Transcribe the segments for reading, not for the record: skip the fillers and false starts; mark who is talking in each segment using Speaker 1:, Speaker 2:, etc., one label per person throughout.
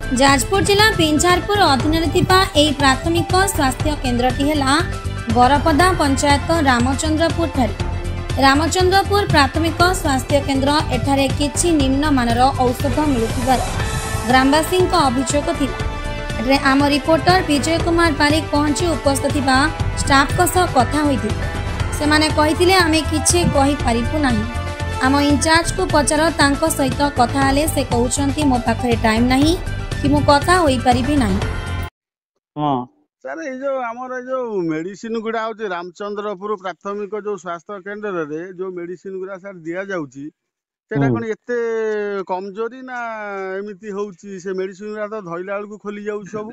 Speaker 1: जाजपुर जिला पिंझारपुर अधीन प्राथमिक स्वास्थ्य केन्द्रटी है बरपदा पंचायत रामचंद्रपुर ठारे। रामचंद्रपुर प्राथमिक स्वास्थ्य केन्द्र एठारे किछि निम्न मानर औषध मिलुथिबार ग्रामवासी अभियोग थिला। आम रिपोर्टर विजय कुमार पारिक पहुंची उपस्थित स्टाफ कथा होइथिले। सेमाने कहिथिले आमे किछि कहि पारिबु नाही। आम इंचार्ज को पचार तांको सहित कथा हेले से कहउछंती मो पाखरे टाइम नाही कि मु कथा होई परिबि नाही।
Speaker 2: हाँ सर ये जो आमर जो मेडिसिन गुड़ा हो रामचंद्रपुर प्राथमिक जो स्वास्थ्य केन्द्र रे जो मेडिसिन गुड़ा सर दिया जाउची सेटा कोन एते कमजोरी ना एमिति होउची से मेडिसिन गुड़ा तो धइला बेल को खोली जाउ सब।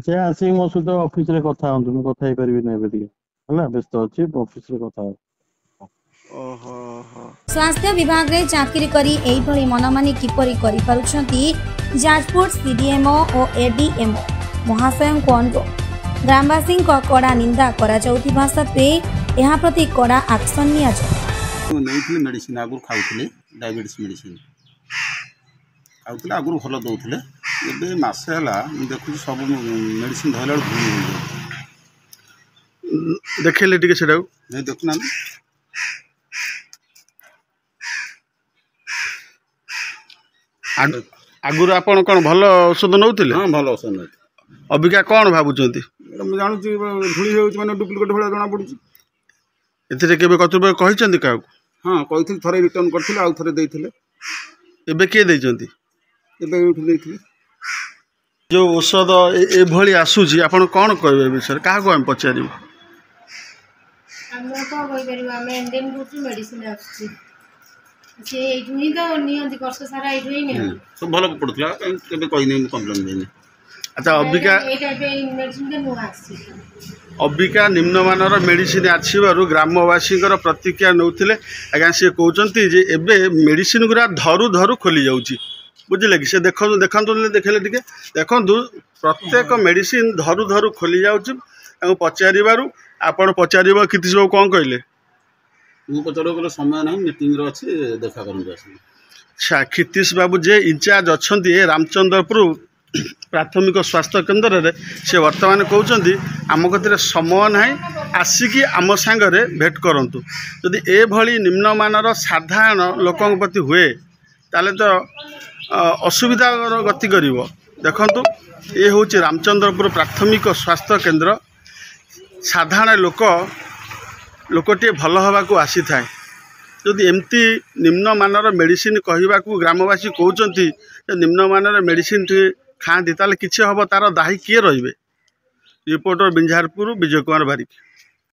Speaker 3: से आसी मो सहित ऑफिस रे कथा हंतु मु कथा हे परिबि नै बेदी हला व्यस्त अछि ऑफिस रे कथा।
Speaker 2: ओहो
Speaker 1: स्वास्थ्य विभाग रे चाकरी करी एई भली मनमानी किपरि करि पारुछंती जाजपुर सीडीएमओ और एडीएमओ महाशय को अनुरोध। ग्रामवासी कड़ा निंदा करा जाउथिबा सत्वे यहाँ प्रति कड़ा एक्शन निया जाय।
Speaker 4: नहीं मेडिसिन आगुरी खाऊले डायबिटीज मेडिसिन खाऊले आगुरी भल दौले ए मसे है देखुँ सब मेडिसिन धरला
Speaker 2: देखले टिके सेटा
Speaker 4: नहीं देखुना
Speaker 2: आगुरी आपण कौन भल औषध नौथिले?
Speaker 4: हाँ भल औषध नहीं
Speaker 2: अबिका कौन भावुंट
Speaker 4: मुझे जानूँ धूली हो डुप्लिकेट भाई जना पड़ी
Speaker 2: ए कर्तव्य कही क्या?
Speaker 4: हाँ कही थे रिटर्न करते आउ थे देते
Speaker 2: एबे किए देइचंती?
Speaker 4: एबे
Speaker 2: जो औषध एभली आसूची आपण कौन कहबे विषय क्या हम पचारू?
Speaker 4: सब भल पड़ता कहीं कम्प्लेन देनी।
Speaker 2: अच्छा अबिका निम्नमानर मेडिसिन आसबार ग्रामवासी प्रतिक्रिया नौथिले आज्ञा सी कहते जे एबे मेडिसिन गुरा धरु धरु खोली जाउची बुझिले कि से देखो देखले टिके देखंतु प्रत्येक मेडिसिन धरु धरु खोली जाउची। पचारिबारु आपण पचारिबा किति सब कोन कहले?
Speaker 4: मु पचारो समय नहीं मीटिंग रो अछि देखा करन जासी।
Speaker 2: अच्छा खितीश बाबू जे इंचार्ज अछंती रामचंद्रपुर प्राथमिक स्वास्थ्य केन्द्र रे से वर्तमान कहते आम कतिर समय ना आसिकी आम सांगरे भेट करंतु। जदि ए भली निम्नमानर साधारण लोकों प्रति हुए ताले तो असुविधा गति करिवो। देखंतु ये हूँ रामचंद्रपुर प्राथमिक स्वास्थ्य केन्द्र। साधारण लोकटे भल हवा को आसी थाए जदि एमती निम्नमानर मेडिसिन कहवा को ग्रामवासी कहते निम्नमानर मेडिसिन खाती ताले किसी हम तार दाही किए रे? रिपोर्टर बिंझारपुर विजय कुमार बारिक।